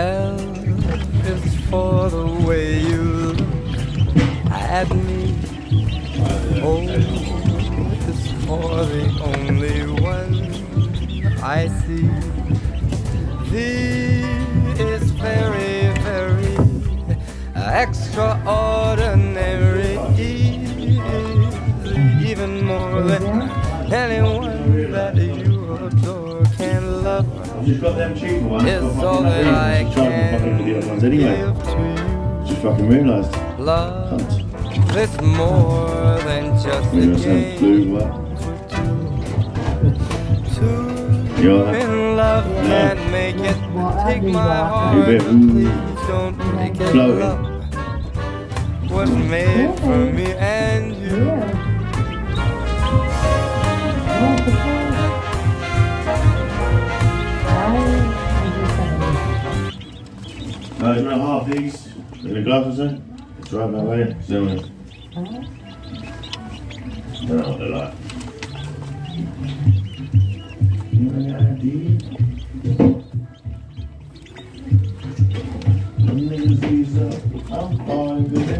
L is for the way you look at me. O is for the only one I see. V is very, very extraordinary. E is even more than anyone that you adore can love. You've got them cheaper ones. It's all that I can the other ones anyway. give to you. Just fucking realised. Love is more than just a game Blue one. Two You're in love can't make it. Take my heart, You're a bit, please don't make it. floating. Love was made for me and you. No, it's not half these. In the glass or something? It's right that way. Zoom in. I don't know what they're like. I'm fine with it.